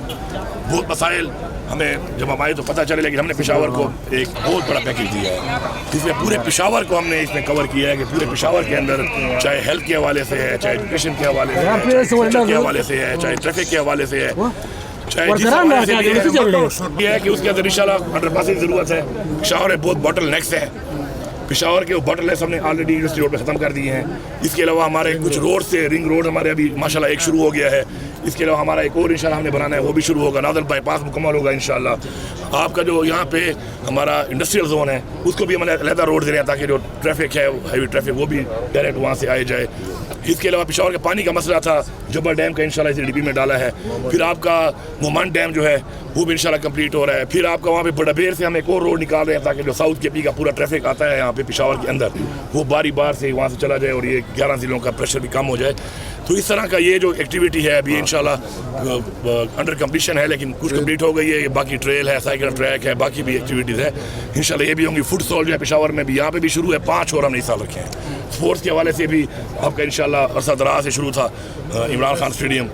بہت مسائل ہمیں جب ہم آئے تو پتہ چلے، لیکن ہم نے پشاور کو ایک بہت بڑا پیکیج دیا ہے جس میں پورے پشاور کو ہم نے اس میں کور کیا ہے کہ پورے پشاور کے اندر چاہے ہیلتھ کے حوالے سے ہے، چاہے ایجوکیشن کے حوالے سے ہے، چاہے کلچر کے حوالے سے ہے، چاہے ٹریفک کے حوالے سے ہے، چاہے جس حوالے سے یہ ہے کہ اس کے اندر انشاءاللہ انڈر پاسنگ کی ضرورت ہے۔ پشاور میں بہت باٹل نیکس ہیں، پشاور کے وہ باٹل نیکس ہم نے آلریڈی یونیورسٹی روڈ پہ ختم کر دیے ہیں۔ اس کے علاوہ ہمارے کچھ روڈ سے رنگ روڈ ہمارے ابھی ماشاءاللہ ایک شروع ہو گیا ہے۔ اس کے علاوہ ہمارا ایک اور انشاءاللہ ہم نے بنانا ہے، وہ بھی شروع ہوگا۔ نادر بائی پاس مکمل ہوگا انشاءاللہ۔ آپ کا جو یہاں پہ ہمارا انڈسٹریل زون ہے اس کو بھی ہم علیحدہ روڈ دے رہے ہیں تاکہ جو ٹریفک ہے ہیوی ٹریفک وہ بھی ڈائریکٹ وہاں سے آئے جائے۔ اس کے علاوہ پشاور کے پانی کا مسئلہ تھا، جبل ڈیم کا انشاءاللہ اس ڈی پی میں ڈالا ہے۔ پھر آپ کا مومن ڈیم جو ہے وہ بھی انشاءاللہ کمپلیٹ ہو رہا ہے۔ پھر آپ کا وہاں پہ بڑا بیر سے ہم ایک اور روڈ نکال رہے ہیں تاکہ جو ساؤتھ کے پی کا پورا ٹریفک آتا ہے یہاں پہ پشاور کے اندر وہ باری بار سے وہاں سے چلا جائے اور یہ 11 ضلعوں کا پریشر بھی کم ہو جائے۔ تو اس طرح کا یہ جو ایکٹیویٹی ہے ابھی انشاءاللہ انڈر کمپلیشن ہے، لیکن کچھ کمپلیٹ ہو گئی ہے۔ باقی ٹریل ہے، سائیکل ٹریک ہے، باقی بھی ایکٹیویٹیز ہے انشاءاللہ یہ بھی ہوں گی۔ فٹ سال جو ہے پشاور میں بھی یہاں پہ بھی شروع ہے، 5 اور ہم نے سال رکھے ہیں۔ اسپورٹس کے حوالے سے بھی آپ کا انشاءاللہ عرصہ دراز سے شروع تھا عمران خان اسٹیڈیم،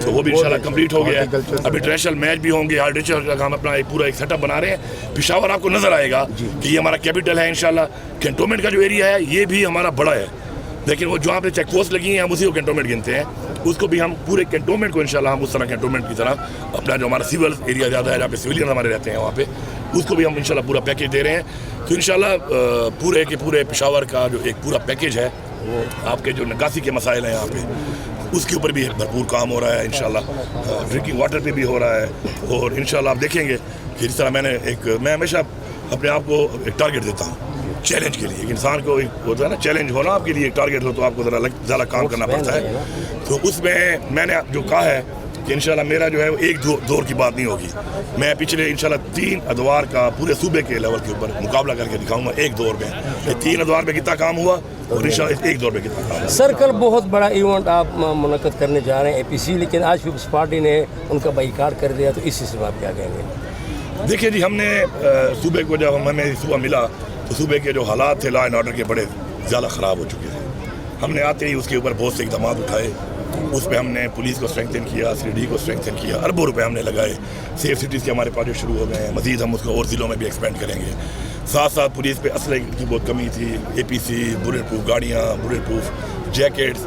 تو وہ بھی انشاءاللہ کمپلیٹ ہو گیا ہے۔ ابھی ٹریشنل میچ بھی ہوں گے، ہارٹیچر کا ہم اپنا ایک پورا ایک سیٹ اپ بنا رہے ہیں۔ پشاور آپ کو نظر آئے گا کہ یہ ہمارا کیپٹل ہے انشاءاللہ۔ کینٹونمنٹ کا جو ایریا ہے یہ بھی ہمارا بڑا ہے، لیکن وہ جہاں پہ چیک پوسٹ لگی ہیں ہم اسی کو کینٹونمنٹ گنتے ہیں۔ اس کو بھی ہم پورے کینٹونمنٹ کو انشاءاللہ ہم اس طرح کینٹونمنٹ کی طرح اپنا جو ہمارا سول ایریا زیادہ ہے جہاں پہ سویلین ہمارے رہتے ہیں وہاں پہ اس کو بھی ہم انشاءاللہ پورا پیکیج دے رہے ہیں۔ تو انشاءاللہ پورے کے پورے پشاور کا جو ایک پورا پیکیج ہے وہ آپ کے جو نکاسی کے مسائل ہیں یہاں پہ اس کے اوپر بھی بھرپور کام ہو رہا ہے انشاءاللہ۔ ڈرنکنگ واٹر پہ بھی ہو رہا ہے اور انشاءاللہ آپ دیکھیں گے کہ جس طرح میں ہمیشہ اپنے آپ کو ایک ٹارگیٹ دیتا ہوں چیلنج کے لیے۔ ایک انسان کو ایک ہوتا ہے نا چیلنج ہونا، آپ کے لیے ایک ٹارگیٹ ہو تو آپ کو ذرا زیادہ کام کرنا پڑتا ہے۔ تو اس میں نے جو کہا ہے کہ انشاءاللہ میرا جو ہے ایک دور کی بات نہیں ہوگی، میں پچھلے انشاءاللہ 3 ادوار کا پورے صوبے کے لیول کے اوپر مقابلہ کر کے دکھاؤں گا ایک دور میں کہ 3 ادوار میں کتنا کام ہوا اور انشاءاللہ ایک دور میں کتنا کام ہوا۔ سر کل بہت بڑا ایونٹ آپ منعقد کرنے جا رہے ہیں APC، لیکن آج پیپلز پارٹی نے ان کا بائیکاٹ کر دیا، تو اس سلسلے میں آپ کیا کہیں گے؟ دیکھیے جی، ہم نے صوبے کو جب ہمیں صبح ملا تو صوبے کے جو حالات تھے لا اینڈ آرڈر کے بڑے زیادہ خراب ہو چکے تھے۔ ہم نے آتے ہی اس کے اوپر بہت سے اقدامات اٹھائے، اس پہ ہم نے پولیس کو اسٹرینگتھن کیا، CD کو اسٹرینگتھن کیا، اربوں روپے ہم نے لگائے۔ سیف سٹیز کے ہمارے پروجیکٹ شروع ہو گئے ہیں، مزید ہم اس کو اور ضلعوں میں بھی ایکسپینڈ کریں گے۔ ساتھ ساتھ پولیس پہ اسلحے کی بہت کمی تھی، APC بلیٹ پروف گاڑیاں، بلیٹ پروف جیکٹس،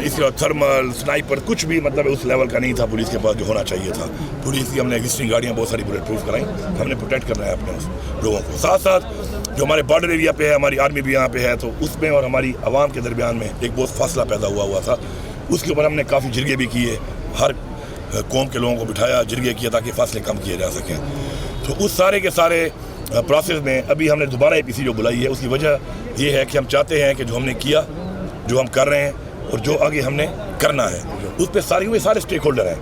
اس کے بعد تھرمل سنائپر کچھ بھی مطلب اس لیول کا نہیں تھا پولیس کے پاس جو ہونا چاہیے تھا۔ پولیس کی ہم نے ایگزسٹنگ گاڑیاں بہت ساری بلیٹ پروف کرائیں، ہم نے پروٹیکٹ کرنا ہے اپنے لوگوں کو۔ ساتھ ساتھ جو ہمارے بارڈر ایریا پہ ہے، ہماری آرمی بھی یہاں پہ ہے، تو اس میں اور ہماری عوام کے درمیان میں ایک بہت فاصلہ پیدا ہوا تھا۔ اس کے اوپر ہم نے کافی جرگے بھی کیے، ہر قوم کے لوگوں کو بٹھایا، جرگے کیے تاکہ فاصلے کم کیے جا سکیں۔ تو اس سارے کے سارے پروسیس میں ابھی ہم نے دوبارہ APC جو بلائی ہے، اس کی وجہ یہ ہے کہ ہم چاہتے ہیں کہ جو ہم نے کیا، جو ہم کر رہے ہیں اور جو آگے ہم نے کرنا ہے، اس پہ سارے اسٹیک ہولڈر ہیں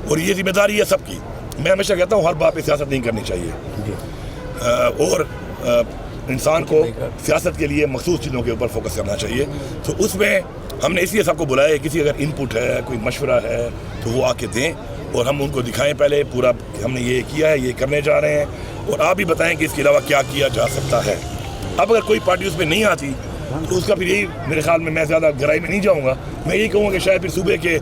اور یہ ذمہ داری ہے سب کی۔ میں ہمیشہ کہتا ہوں ہر بات پہ سیاست نہیں کرنی چاہیے اور انسان کو سیاست کے لیے مخصوص چیزوں کے اوپر فوکس کرنا چاہیے۔ تو اس میں ہم نے اس لیے سب کو بلایا، کسی اگر انپٹ ہے، کوئی مشورہ ہے تو وہ آ کے دیں اور ہم ان کو دکھائیں پہلے پورا ہم نے یہ کیا ہے، یہ کرنے جا رہے ہیں، اور آپ بھی بتائیں کہ اس کے علاوہ کیا کیا جا سکتا ہے۔ اب اگر کوئی پارٹی اس میں نہیں آتی تو اس کا پھر یہی میرے خیال میں زیادہ گہرائی میں نہیں جاؤں گا، میں یہی کہوں گا کہ شاید پھر صوبے کے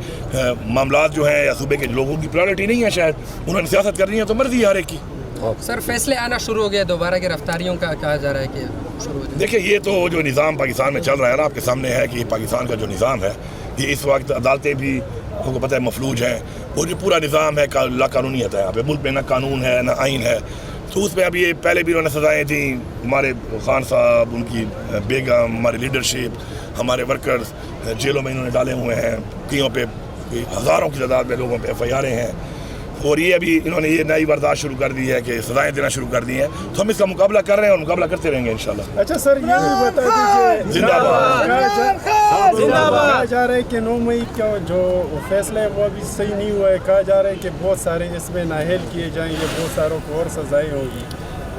معاملات جو ہیں یا صوبے کے لوگوں کی پرائیورٹی نہیں ہے، شاید انہوں نے سیاست کرنی ہے تو مرضی ہے ہر ایک کی۔ سر فیصلے آنا شروع ہو گیا دوبارہ گرفتاریوں کا کہا جا رہا ہے کہ شروع ہو جائے۔ دیکھیں یہ تو جو نظام پاکستان میں چل رہا ہے نا، آپ کے سامنے ہے کہ یہ پاکستان کا جو نظام ہے یہ اس وقت عدالتیں بھی آپ کو پتہ ہے مفلوج ہیں، اور جو پورا نظام ہے لا قانونیت ہے یہاں پہ، ملک میں نہ قانون ہے نہ آئین ہے۔ تو اس میں اب یہ پہلے بھی انہوں نے سزائیں دیں، ہمارے خان صاحب، ان کی بیگم، ہماری لیڈرشپ، ہمارے ورکرز جیلوں میں انہوں نے ڈالے ہوئے ہیں، کئیوں پہ ہزاروں کی تعداد میں لوگوں پہ FIR ہیں، اور یہ ابھی انہوں نے یہ نئی واردات شروع کر دی ہے کہ سزائیں دینا شروع کر دی ہیں۔ تو ہم اس کا مقابلہ کر رہے ہیں اور مقابلہ کرتے رہیں گے انشاءاللہ۔ اچھا سر، یہ بھی بتا دیجیے، زندہ باد کہا جا رہا ہے کہ 9 مئی کا جو فیصلہ ہے وہ ابھی صحیح نہیں ہوا ہے، کہا جا رہا ہے کہ بہت سارے اس میں نااہل کیے جائیں گے، بہت ساروں کو اور سزائیں ہوگی۔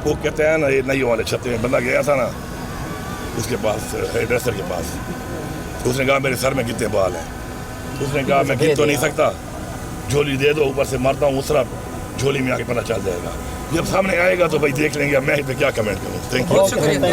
وہ کہتے ہیں نا یہ نہیں والے چھتے میں بندہ گیا تھا نا اس کے پاس، ڈریسر کے پاس، تو اس نے کہا میرے سر میں کتنے بال ہیں، اس نے کہا میں گن تو نہیں سکتا، جھولی دے دو، اوپر سے مارتا ہوں اس طرح جھولی میں آ کے پتہ چل جائے گا۔ جب سامنے آئے گا تو بھائی دیکھ لیں گے، میں اس پہ کیا کمنٹ کروں۔ Thank you.